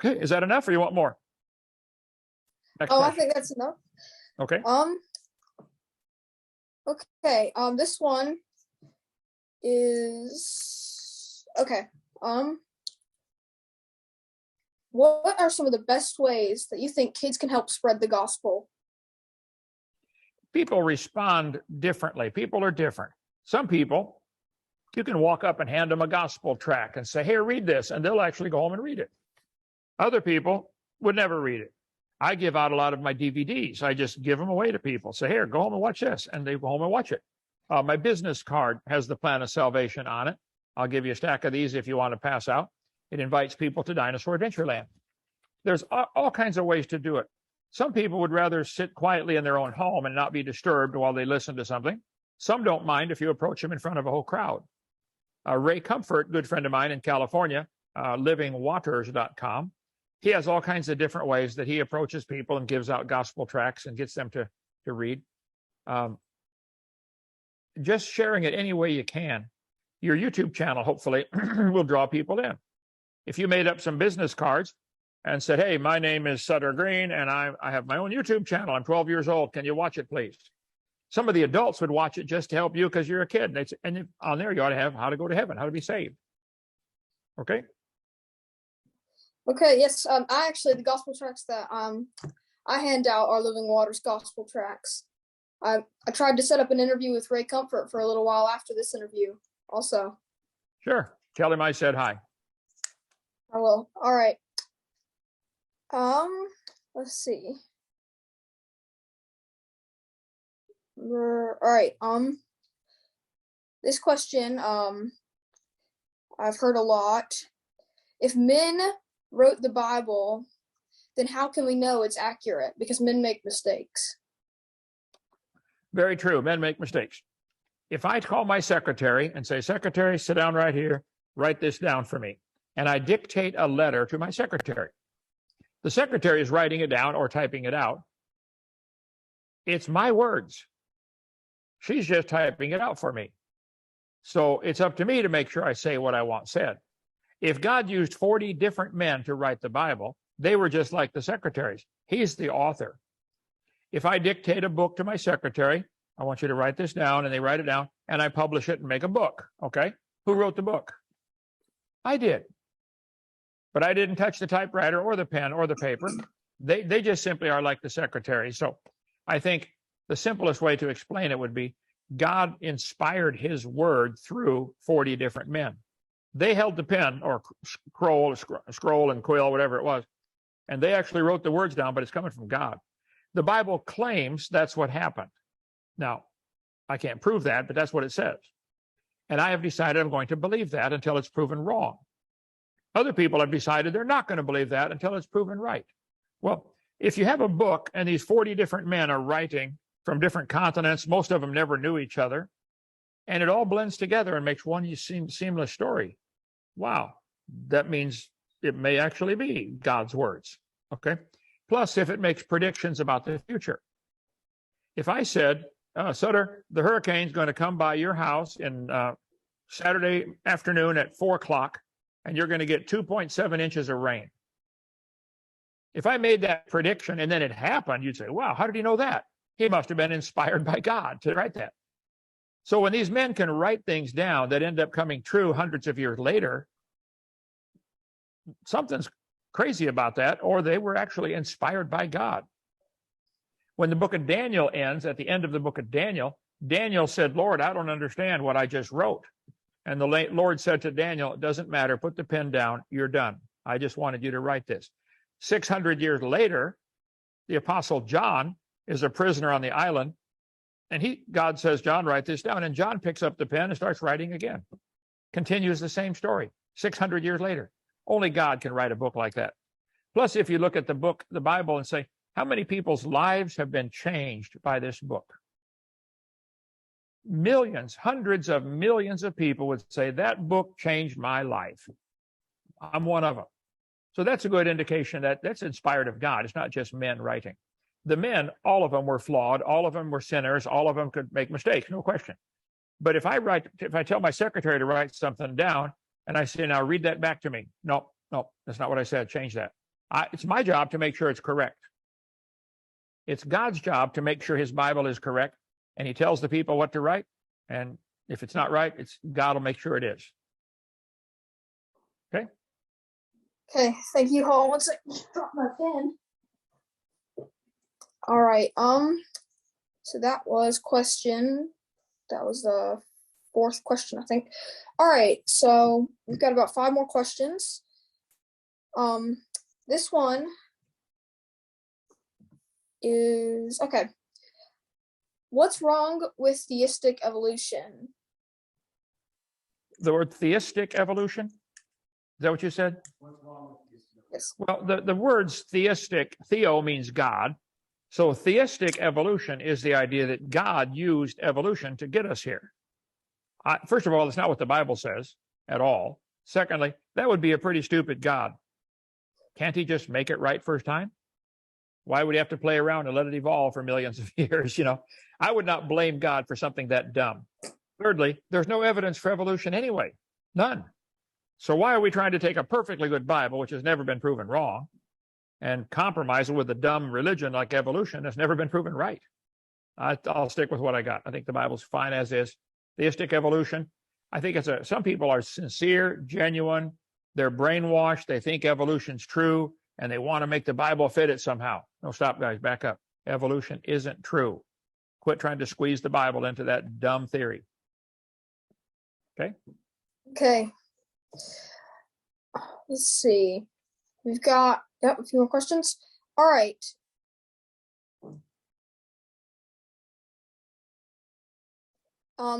Okay, is that enough or you want more? Next I question. think that's enough. Okay. Okay, this one is, okay, what are some of the best ways that you think kids can help spread the gospel? People respond differently. People are different. Some people, you can walk up and hand them a gospel tract and say, "Here, read this," and they'll actually go home and read it. Other people would never read it. I give out a lot of my DVDs. I just give them away to people. Say, "Here, go home and watch this," and they go home and watch it. My business card has the plan of salvation on it. I'll give you a stack of these if you want to pass out. It invites people to Dinosaur Adventureland. There's all kinds of ways to do it. Some people would rather sit quietly in their own home and not be disturbed while they listen to something. Some don't mind if you approach them in front of a whole crowd. Ray Comfort, good friend of mine in California, livingwaters.com. He has all kinds of different ways that he approaches people and gives out gospel tracts and gets them to read. Just sharing it any way you can. Your YouTube channel, hopefully, will draw people in. If you made up some business cards and said, "Hey, my name is Sutter Green, and I have my own YouTube channel. I'm 12 years old. Can you watch it, please?" Some of the adults would watch it just to help you because you're a kid. And on there, you ought to have how to go to heaven, how to be saved. Okay? Okay, yes, the gospel tracts that I hand out are Living Waters gospel tracts. I tried to set up an interview with Ray Comfort for a little while after this interview also. Sure. Tell him I said hi. I will. All right. Let's see. All right. This question, I've heard a lot. If men wrote the Bible, then how can we know it's accurate? Because men make mistakes. Very true. Men make mistakes. If I call my secretary and say, "Secretary, sit down right here, write this down for me," and I dictate a letter to my secretary, the secretary is writing it down or typing it out. It's my words. She's just typing it out for me. So it's up to me to make sure I say what I want said. If God used 40 different men to write the Bible, they were just like the secretaries. He's the author. If I dictate a book to my secretary, "I want you to write this down," and they write it down, and I publish it and make a book, okay? Who wrote the book? I did. But I didn't touch the typewriter or the pen or the paper. They just simply are like the secretary. So I think the simplest way to explain it would be God inspired his word through 40 different men. They held the pen or scroll and quill, whatever it was, and they actually wrote the words down, but it's coming from God. The Bible claims that's what happened. Now, I can't prove that, but that's what it says. And I have decided I'm going to believe that until it's proven wrong. Other people have decided they're not going to believe that until it's proven right. Well, if you have a book and these 40 different men are writing from different continents, most of them never knew each other, and it all blends together and makes one seamless story. Wow, that means it may actually be God's words, okay? Plus, if it makes predictions about the future. If I said, "Sutter, the hurricane's going to come by your house in Saturday afternoon at 4 o'clock, and you're going to get 2.7 inches of rain." If I made that prediction and then it happened, you'd say, "Wow, how did he know that?" He must have been inspired by God to write that. So when these men can write things down that end up coming true hundreds of years later, something's crazy about that, or they were actually inspired by God. When the book of Daniel ends, at the end of the book of Daniel, Daniel said, "Lord, I don't understand what I just wrote." And the Lord said to Daniel, "It doesn't matter. Put the pen down. You're done. I just wanted you to write this." 600 years later, the Apostle John is a prisoner on the island, and God says, "John, write this down." And John picks up the pen and starts writing again. Continues the same story 600 years later. Only God can write a book like that. Plus, if you look at the Bible, and say, how many people's lives have been changed by this book? Millions, hundreds of millions of people would say, "That book changed my life." I'm one of them. So that's a good indication that that's inspired of God. It's not just men writing. The men, all of them were flawed. All of them were sinners. All of them could make mistakes, no question. But if I tell my secretary to write something down and I say, "Now read that back to me." No, that's not what I said. Change that. It's my job to make sure it's correct. It's God's job to make sure his Bible is correct, and he tells the people what to write. And if it's not right, God will make sure it is. Okay? Okay, thank you, Hall. Once I drop my pen. All right. So that was the fourth question, I think. All right, so we've got about 5 more questions. This one is okay. What's wrong with theistic evolution? The word theistic evolution? Is that what you said? Yes. Well, the words theistic, theo means God. So theistic evolution is the idea that God used evolution to get us here. First of all, it's not what the Bible says at all. Secondly, that would be a pretty stupid God. Can't he just make it right first time? Why would he have to play around and let it evolve for millions of years? I would not blame God for something that dumb. Thirdly, there's no evidence for evolution anyway. None. So why are we trying to take a perfectly good Bible, which has never been proven wrong, and compromise it with a dumb religion like evolution that's never been proven right? I'll stick with what I got. I think the Bible's fine as is. Theistic evolution, I think some people are sincere, genuine, they're brainwashed, they think evolution's true, and they want to make the Bible fit it somehow. No, stop, guys, back up. Evolution isn't true. Quit trying to squeeze the Bible into that dumb theory. Okay? Okay. Let's see. We've got a few more questions. All right.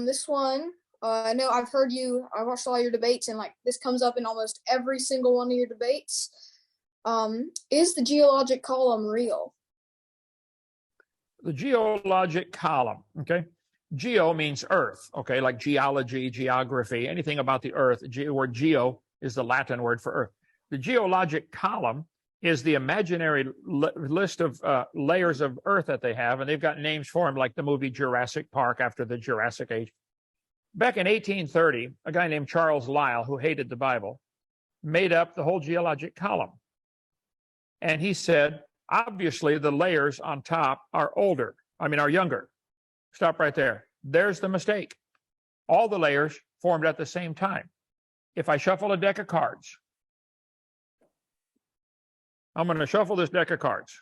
This one, I know I watched all your debates, and this comes up in almost every single one of your debates. Is the geologic column real? The geologic column, okay? Geo means earth, okay? Like geology, geography, anything about the earth. The word geo is the Latin word for earth. The geologic column is the imaginary list of layers of earth that they have, and they've got names for them, like the movie Jurassic Park after the Jurassic Age. Back in 1830, a guy named Charles Lyell, who hated the Bible, made up the whole geologic column. And he said, obviously, the layers on top are younger. Stop right there. There's the mistake. All the layers formed at the same time. If I shuffle a deck of cards, I'm going to shuffle this deck of cards.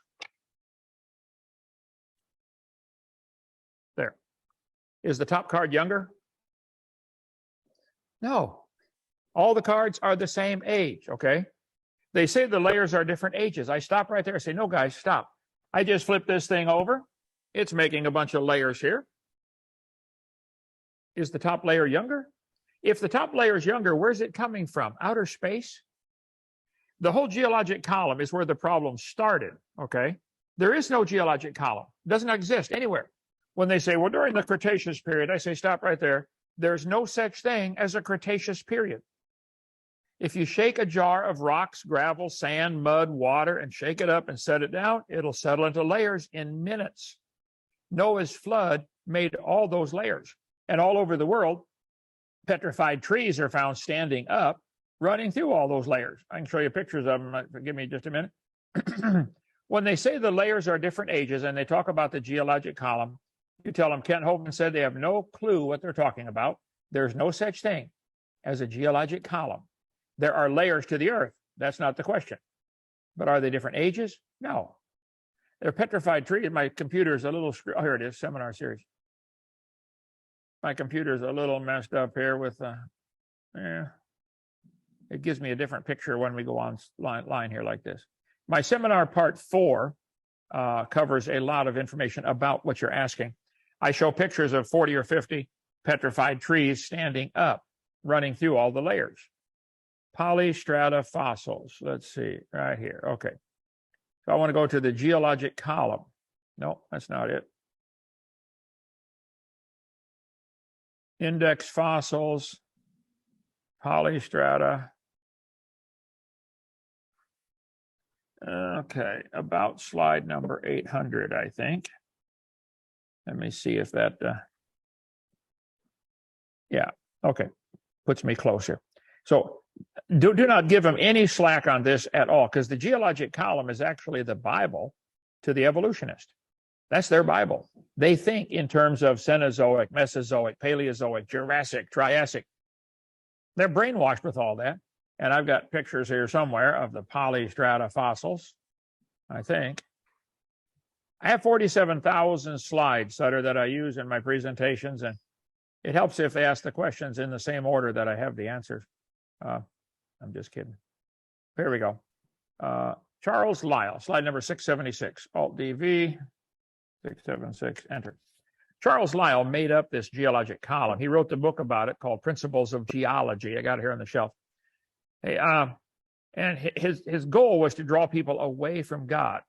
There. Is the top card younger? No. All the cards are the same age, okay? They say the layers are different ages. I stop right there and say, no, guys, stop. I just flip this thing over. It's making a bunch of layers here. Is the top layer younger? If the top layer is younger, where's it coming from? Outer space? The whole geologic column is where the problem started, okay? There is no geologic column. It doesn't exist anywhere. When they say, well, during the Cretaceous period, I say, stop right there. There's no such thing as a Cretaceous period. If you shake a jar of rocks, gravel, sand, mud, water, and shake it up and set it down, it'll settle into layers in minutes. Noah's flood made all those layers. And all over the world, petrified trees are found standing up, running through all those layers. I can show you pictures of them. Give me just a minute. When they say the layers are different ages and they talk about the geologic column, you tell them Kent Hovind said they have no clue what they're talking about. There's no such thing as a geologic column. There are layers to the earth. That's not the question. But are they different ages? No. They're petrified trees. My computer's a little, here it is, seminar series. My computer's a little messed up here with, it gives me a different picture when we go on line here like this. My seminar part 4 covers a lot of information about what you're asking. I show pictures of 40 or 50 petrified trees standing up, running through all the layers. Polystrata fossils. Let's see, right here. Okay. So I want to go to the geologic column. No, that's not it. Index fossils, polystrata. Okay, about slide number 800, I think. Let me see if that, yeah, okay, puts me closer. So do not give them any slack on this at all, because the Geologic Column is actually the Bible to the evolutionist. That's their Bible. They think in terms of Cenozoic, Mesozoic, Paleozoic, Jurassic, Triassic. They're brainwashed with all that. And I've got pictures here somewhere of the polystrata fossils, I think. I have 47,000 slides, Sutter, that I use in my presentations, and it helps if they ask the questions in the same order that I have the answers. I'm just kidding. Here we go. Charles Lyell, slide number 676, Alt-DV, 676, enter. Charles Lyell made up this geologic column. He wrote the book about it called Principles of Geology. I got it here on the shelf. Hey, and his goal was to draw people away from God.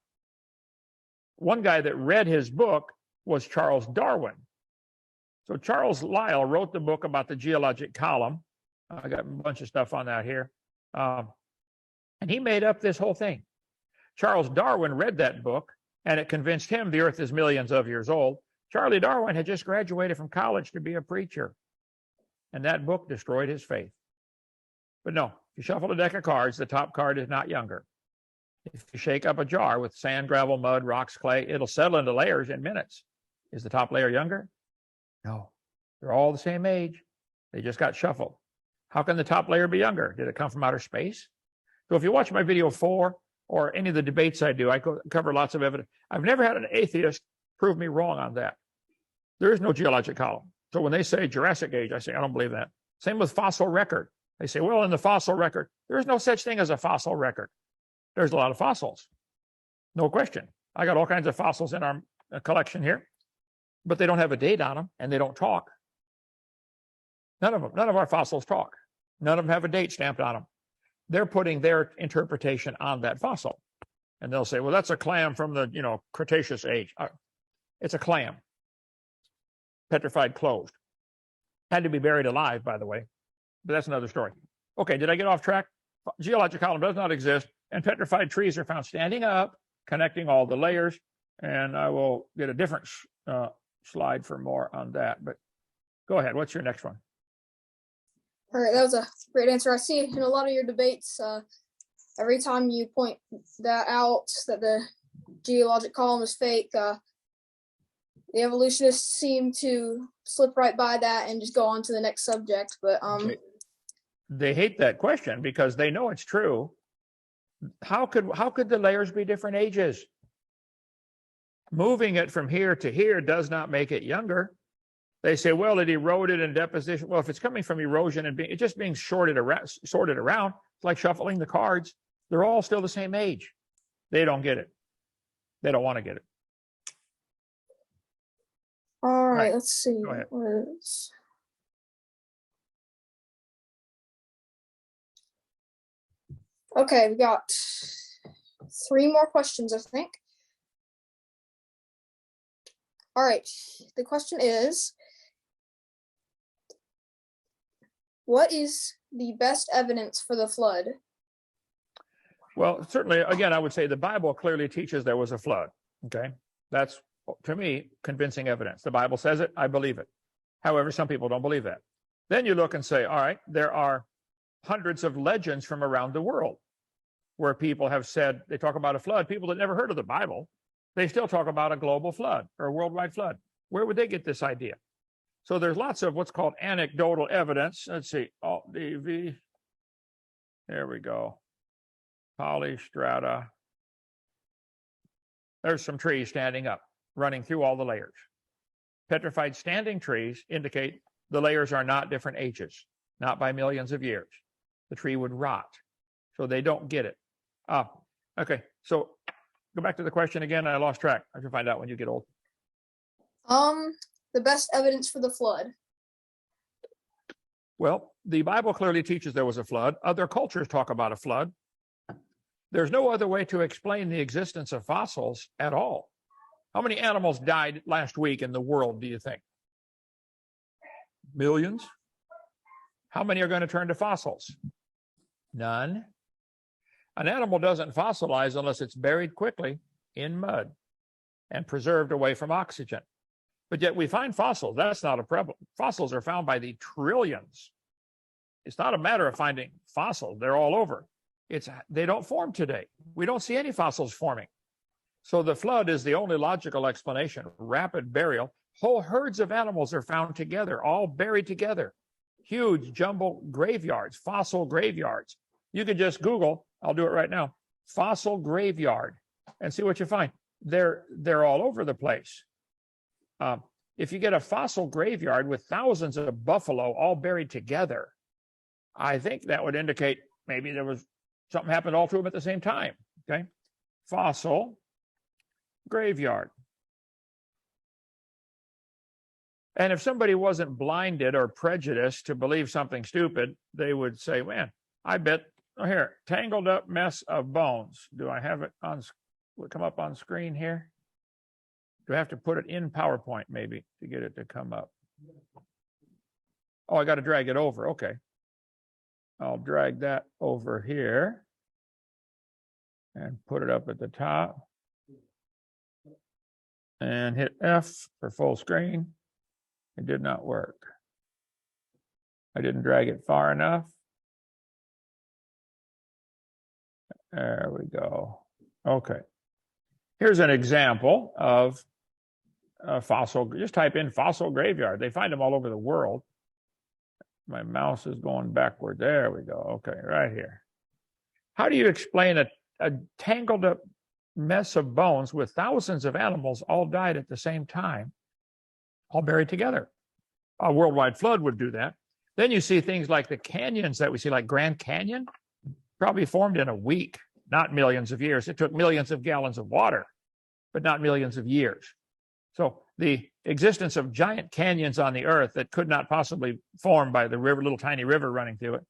One guy that read his book was Charles Darwin. So Charles Lyell wrote the book about the geologic column. I got a bunch of stuff on that here. And he made up this whole thing. Charles Darwin read that book, and it convinced him the earth is millions of years old. Charlie Darwin had just graduated from college to be a preacher, and that book destroyed his faith. But no, if you shuffle a deck of cards, the top card is not younger. If you shake up a jar with sand, gravel, mud, rocks, clay, it'll settle into layers in minutes. Is the top layer younger? No. They're all the same age. They just got shuffled. How can the top layer be younger? Did it come from outer space? So if you watch my video 4 or any of the debates I do, I cover lots of evidence. I've never had an atheist prove me wrong on that. There is no geologic column. So when they say Jurassic age, I say, I don't believe that. Same with fossil record. They say, well, in the fossil record, there's no such thing as a fossil record. There's a lot of fossils. No question. I got all kinds of fossils in our collection here, but they don't have a date on them, and they don't talk. None of them. None of our fossils talk. None of them have a date stamped on them. They're putting their interpretation on that fossil. And they'll say, well, that's a clam from the, Cretaceous age. It's a clam. Petrified, closed. Had to be buried alive, by the way. But that's another story. Okay, did I get off track? Geologic column does not exist, and petrified trees are found standing up, connecting all the layers. And I will get a different slide for more on that. But go ahead. What's your next one? All right, that was a great answer. I see in a lot of your debates, every time you point that out, that the geologic column is fake, the evolutionists seem to slip right by that and just go on to the next subject. But they hate that question because they know it's true. How could the layers be different ages? Moving it from here to here does not make it younger. They say, well, it eroded in deposition. Well, if it's coming from erosion and it's just being sorted around, it's like shuffling the cards. They're all still the same age. They don't get it. They don't want to get it. All right, let's see. Go ahead. Okay, we got 3 more questions, I think. All right, the question is, what is the best evidence for the flood? Well, certainly, again, I would say the Bible clearly teaches there was a flood. Okay, that's, to me, convincing evidence. The Bible says it, I believe it. However, some people don't believe that. Then you look and say, all right, there are hundreds of legends from around the world where people have said, they talk about a flood. People that never heard of the Bible, they still talk about a global flood or a worldwide flood. Where would they get this idea? So there's lots of what's called anecdotal evidence. Let's see, Alt-DV. There we go. Polystrata. There's some trees standing up, running through all the layers. Petrified standing trees indicate the layers are not different ages, not by millions of years. The tree would rot. So they don't get it. Okay, so go back to the question again. I lost track. I can find out when you get old. The best evidence for the flood. Well, the Bible clearly teaches there was a flood. Other cultures talk about a flood. There's no other way to explain the existence of fossils at all. How many animals died last week in the world, do you think? Millions? How many are going to turn to fossils? None. An animal doesn't fossilize unless it's buried quickly in mud and preserved away from oxygen. But yet we find fossils. That's not a problem. Fossils are found by the trillions. it's not a matter of finding fossils. They're all over. They don't form today. We don't see any fossils forming. So the flood is the only logical explanation. Rapid burial. Whole herds of animals are found together, all buried together. Huge jumbo graveyards, fossil graveyards. You could just Google, I'll do it right now, fossil graveyard, and see what you find. They're all over the place. If you get a fossil graveyard with thousands of buffalo all buried together, I think that would indicate maybe there was something happened all to them at the same time. Okay, fossil graveyard. And if somebody wasn't blinded or prejudiced to believe something stupid, they would say, man, I bet, oh, here, tangled up mess of bones. Do I have it on, will it come up on screen here? Do I have to put it in PowerPoint maybe to get it to come up? Oh, I got to drag it over. Okay. I'll drag that over here and put it up at the top. And hit F for full screen. It did not work. I didn't drag it far enough. There we go. Okay. Here's an example of a fossil. Just type in fossil graveyard. They find them all over the world. My mouse is going backward. There we go. Okay, right here. How do you explain a tangled up mess of bones with thousands of animals all died at the same time, all buried together? A worldwide flood would do that. Then you see things like the canyons that we see, like Grand Canyon, probably formed in a week, not millions of years. It took millions of gallons of water, but not millions of years. So the existence of giant canyons on the earth that could not possibly form by the river, little tiny river running through it,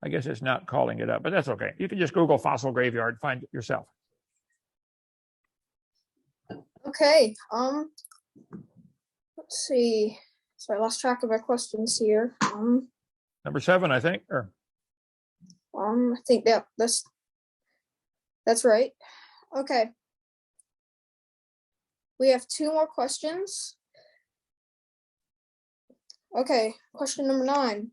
I guess it's not calling it up, but that's okay. You can just Google fossil graveyard, find it yourself. Okay. Let's see. So I lost track of our questions here. Number 7, I think. Or I think that's right. Okay. We have 2 more questions. Okay, question number 9.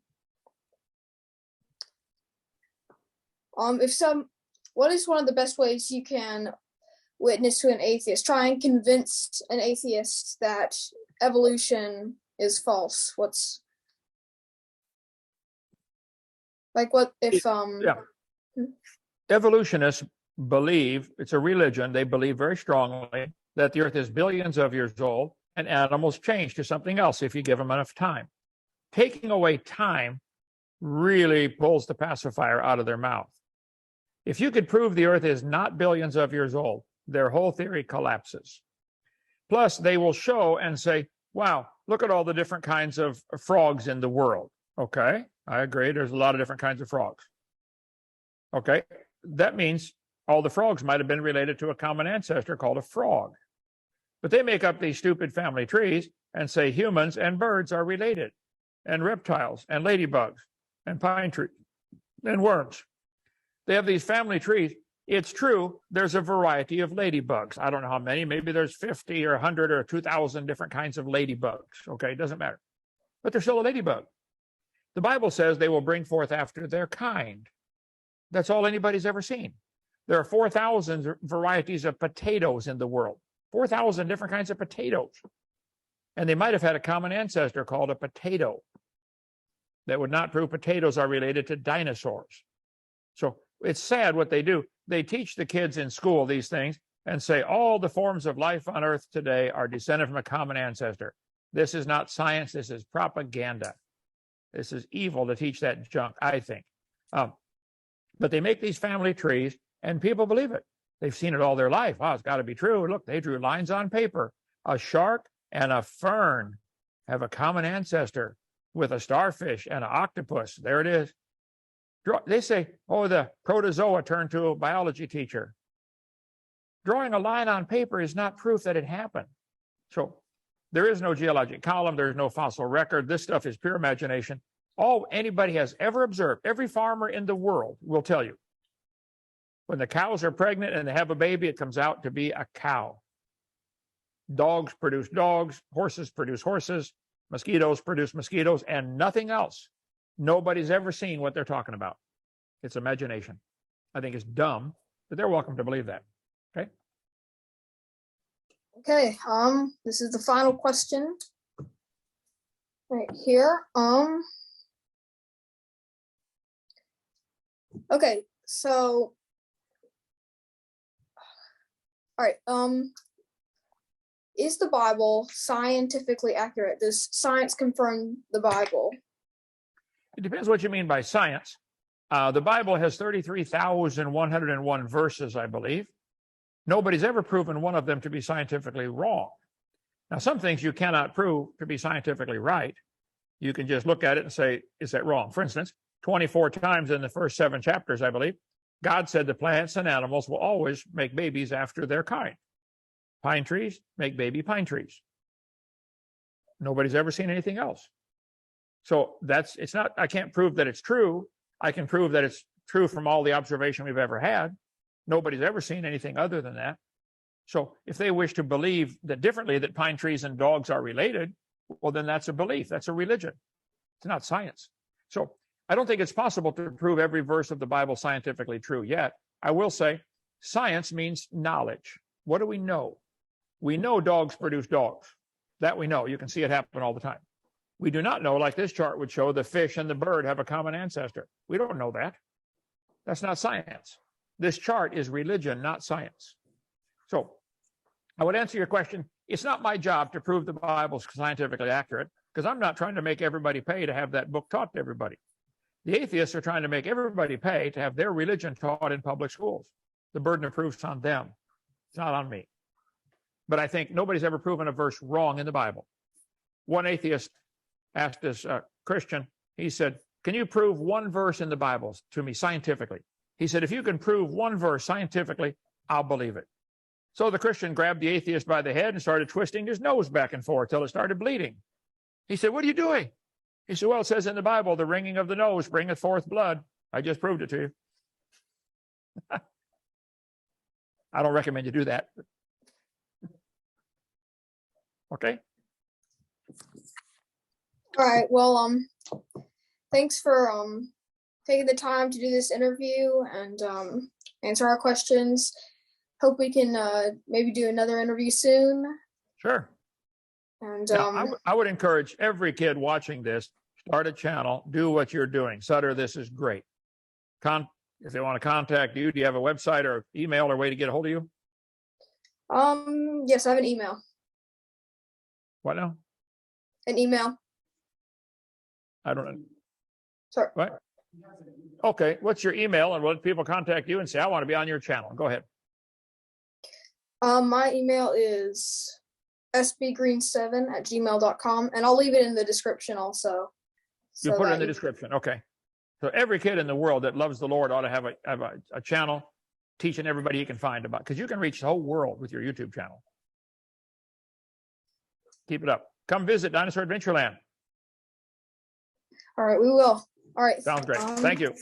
What is one of the best ways you can witness to an atheist? Try and convince an atheist that evolution is false. What if evolutionists believe, it's a religion, they believe very strongly that the earth is billions of years old and animals change to something else if you give them enough time. Taking away time really pulls the pacifier out of their mouth. If you could prove the earth is not billions of years old, their whole theory collapses. Plus, they will show and say, wow, look at all the different kinds of frogs in the world. Okay, I agree. There's a lot of different kinds of frogs. Okay, that means all the frogs might have been related to a common ancestor called a frog. But they make up these stupid family trees and say humans and birds are related, and reptiles and ladybugs and pine trees and worms. They have these family trees. It's true, there's a variety of ladybugs. I don't know how many, maybe there's 50 or 100 or 2,000 different kinds of ladybugs. Okay, it doesn't matter. But they're still a ladybug. The Bible says they will bring forth after their kind. That's all anybody's ever seen. There are 4,000 varieties of potatoes in the world. 4,000 different kinds of potatoes. And they might have had a common ancestor called a potato. That would not prove potatoes are related to dinosaurs. So it's sad what they do. They teach the kids in school these things and say all the forms of life on earth today are descended from a common ancestor. This is not science. This is propaganda. This is evil to teach that junk, I think. But they make these family trees and people believe it. They've seen it all their life. Wow, it's got to be true. Look, they drew lines on paper. A shark and a fern have a common ancestor with a starfish and an octopus. There it is. They say, oh, the protozoa turned to a biology teacher. Drawing a line on paper is not proof that it happened. So there is no geologic column. There's no fossil record. This stuff is pure imagination. All anybody has ever observed, every farmer in the world will tell you, when the cows are pregnant and they have a baby, it comes out to be a cow. Dogs produce dogs, horses produce horses, mosquitoes produce mosquitoes, and nothing else. Nobody's ever seen what they're talking about. It's imagination. I think it's dumb, but they're welcome to believe that. Okay. Okay. This is the final question right here. Okay. So, all right. Is the Bible scientifically accurate? Does science confirm the Bible? It depends what you mean by science. The Bible has 33,101 verses, I believe. Nobody's ever proven one of them to be scientifically wrong. Now, some things you cannot prove to be scientifically right. You can just look at it and say, is that wrong? For instance, 24 times in the first 7 chapters, I believe, God said the plants and animals will always make babies after their kind. Pine trees make baby pine trees. Nobody's ever seen anything else. So it's not, I can't prove that it's true. I can prove that it's true from all the observation we've ever had. Nobody's ever seen anything other than that. So if they wish to believe that differently, that pine trees and dogs are related, well, then that's a belief. That's a religion. It's not science. So I don't think it's possible to prove every verse of the Bible scientifically true yet. I will say science means knowledge. What do we know? We know dogs produce dogs. That we know. You can see it happen all the time. We do not know, like this chart would show, the fish and the bird have a common ancestor. We don't know that. That's not science. This chart is religion, not science. So I would answer your question. It's not my job to prove the Bible's scientifically accurate, because I'm not trying to make everybody pay to have that book taught to everybody. The atheists are trying to make everybody pay to have their religion taught in public schools. The burden of proof's on them. It's not on me. But I think nobody's ever proven a verse wrong in the Bible. One atheist asked this Christian, he said, can you prove one verse in the Bible to me scientifically? He said, if you can prove one verse scientifically, I'll believe it. So the Christian grabbed the atheist by the head and started twisting his nose back and forth till it started bleeding. He said, what are you doing? He said, well, it says in the Bible, the wringing of the nose bringeth forth blood. I just proved it to you. I don't recommend you do that. Okay. All right. Well, thanks for taking the time to do this interview and answer our questions. Hope we can maybe do another interview soon. Sure. And I would encourage every kid watching this, start a channel, do what you're doing. Sutter, this is great. If they want to contact you, do you have a website or email or way to get a hold of you? Yes, I have an email. What now? An email. I don't know. Sorry. What? Okay. What's your email? And let people contact you and say, I want to be on your channel. Go ahead. My email is sbgreen7@gmail.com, and I'll leave it in the description also. You put it in the description. Okay. So every kid in the world that loves the Lord ought to have a channel teaching everybody he can find about, because you can reach the whole world with your YouTube channel. Keep it up. Come visit Dinosaur Adventureland. All right, we will. All right. Sounds great. Thank you.